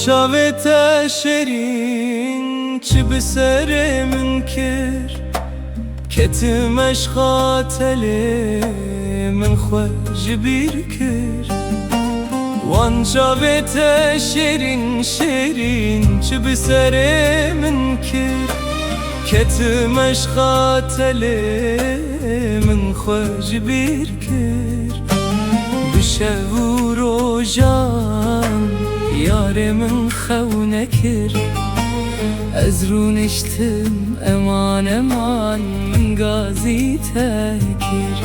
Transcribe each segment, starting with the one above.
شاوێتە شێرین چ بسەرێ من کرد کەتمەش خاتە لێ من خۆش بیر کرد وان شاوێتە شێرین شێرین چ بسەرێ من کرد کەتمەش خاتە لێ من خۆش بیر کرد بشەو و ڕۆژان یارێ من خەو نەکرد ئەز ڕوونشتم ئەمان ئەمان من گازیتە کرد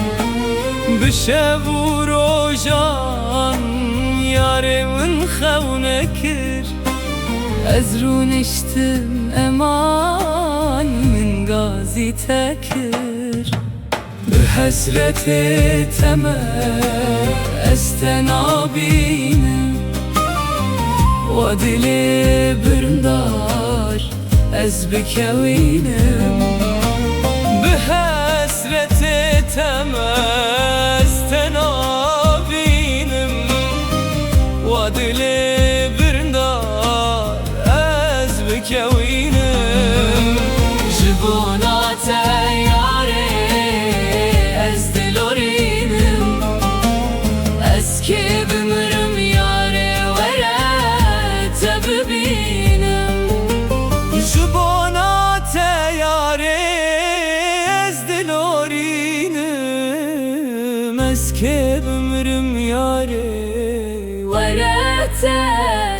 بشەو و ڕۆژان یارێ من خەو نەکرد ئەز ڕوونشتم ئەمان من گازیتە کرد بحەسرەتێ تەمە ئەستە نابینم وا dilê birndar ez bikewînim bi hesretê teme ez te nabînim wa dilê birndar ez bikewînim ji bona te yarê ez dilorînim ez kê bimirim yarê were te bibînim ji bona te yarê ez dilorînim ez kê bimirim yarê were te